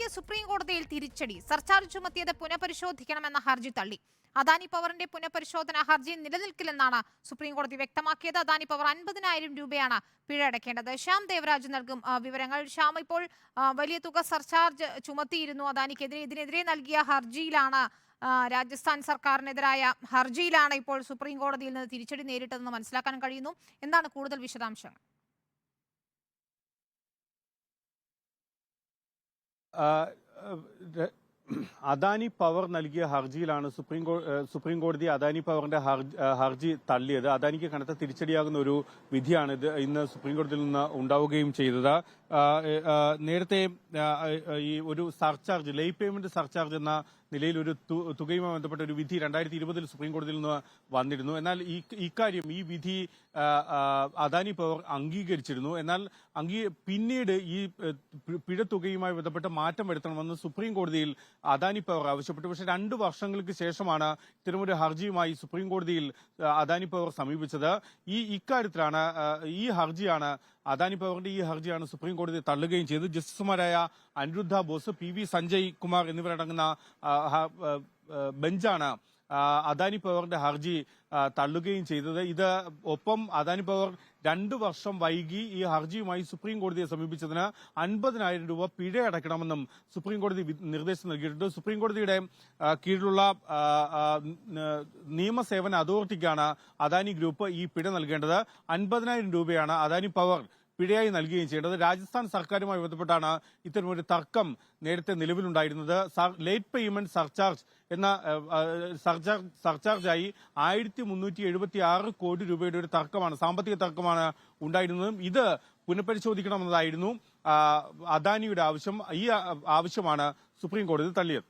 അദാനിക്ക് supreme കോടതിയിൽ തിരിച്ചടി. Surcharge ചുമത്തിയത് പുനഃപരിശോധിക്കണമെന്ന ഹർജി തള്ളി. അദാനി പവറിന്റെ പുനഃപരിശോധന ഹർജി നിലനിൽക്കില്ലെന്നാണ് സുപ്രീം കോടതി വ്യക്തമാക്കിയത്. അദാനി പവർ 50,000 രൂപയാണ് പിഴ അടയ്ക്കേണ്ടത്. ശ്യാം ദേവരാജ് നൽകും വിവരങ്ങൾ. ശ്യാം, ഇപ്പോൾ വലിയ തുക സർചാർജ് ചുമത്തിയിരുന്നു അദാനിക്കെതിരെ. ഇതിനെതിരെ നൽകിയ ഹർജിയിലാണ്, രാജസ്ഥാൻ സർക്കാരിനെതിരായ ഹർജിയിലാണ് ഇപ്പോൾ സുപ്രീം കോടതിയിൽ നിന്ന് തിരിച്ചടി നേരിട്ടതെന്ന് മനസ്സിലാക്കാൻ കഴിയുന്നു. എന്താണ് കൂടുതൽ വിശദാംശങ്ങൾ? അദാനി പവർ നൽകിയ ഹർജിയിലാണ് സുപ്രീം കോടതി അദാനി പവറിന്റെ ഹർജി തള്ളിയത്. അദാനിക്ക് കനത്ത തിരിച്ചടിയാകുന്ന ഒരു വിധിയാണ് ഇത് ഇന്ന് സുപ്രീം കോടതിയിൽ നിന്ന് ഉണ്ടാവുകയും ചെയ്തത്. നേരത്തെ ഈ ഒരു സർചാർജ്, ലേറ്റ് പേയ്മെന്റ് സർചാർജ് എന്ന നിലയിൽ ഒരു തുകയുമായി ബന്ധപ്പെട്ട ഒരു വിധി 2020 സുപ്രീം കോടതിയിൽ നിന്ന് വന്നിരുന്നു. എന്നാൽ ഈ വിധി അദാനി പവർ അംഗീകരിച്ചിരുന്നു. എന്നാൽ പിന്നീട് ഈ പിഴത്തുകയുമായി ബന്ധപ്പെട്ട് മാറ്റം വരുത്തണമെന്ന് സുപ്രീം കോടതിയിൽ അദാനി പവർ ആവശ്യപ്പെട്ടു. പക്ഷേ 2 വർഷങ്ങൾക്ക് ശേഷമാണ് ഇത്തരമൊരു ഹർജിയുമായി സുപ്രീം കോടതിയിൽ അദാനി പവർ സമീപിച്ചത്. ഇക്കാര്യത്തിലാണ് അദാനി പവറിന്റെ ഈ ഹർജിയാണ് സുപ്രീം കോടതി തള്ളുകയും ചെയ്തത്. ജസ്റ്റിസുമാരായ അനിരുദ്ധ ബോസ്, PV സഞ്ജയ് കുമാർ എന്നിവരടങ്ങുന്ന ബെഞ്ചാണ് അദാനി പവറിന്റെ ഹർജി തള്ളുകയും ചെയ്തത്. ഒപ്പം അദാനി പവർ 2 വർഷം വൈകി ഈ ഹർജിയുമായി സുപ്രീം കോടതിയെ സമീപിച്ചതിന് 50,000 രൂപ പിഴ അടയ്ക്കണമെന്നും സുപ്രീം കോടതി നിർദ്ദേശം നൽകിയിട്ടുണ്ട്. സുപ്രീം കോടതിയുടെ കീഴിലുള്ള നിയമസേവന അതോറിറ്റിക്കാണ് അദാനി ഗ്രൂപ്പ് ഈ പിഴ നൽകേണ്ടത്. 50,000 രൂപയാണ് അദാനി പവർ പിഴയായി നൽകുകയും ചെയ്യേണ്ടത്. രാജസ്ഥാൻ സർക്കാരുമായി ബന്ധപ്പെട്ടാണ് ഇത്തരമൊരു തർക്കം നേരത്തെ നിലവിലുണ്ടായിരുന്നത്. ലേറ്റ് പേയ്മെന്റ് സർചാർജ് എന്ന സർചാർജായി 1376 കോടി രൂപയുടെ ഒരു തർക്കമാണ്, സാമ്പത്തിക തർക്കമാണ് ഉണ്ടായിരുന്നതും. ഇത് പുനഃപരിശോധിക്കണമെന്നതായിരുന്നു അദാനിയുടെ ആവശ്യം. ഈ ആവശ്യമാണ് സുപ്രീം കോടതി തള്ളിയത്.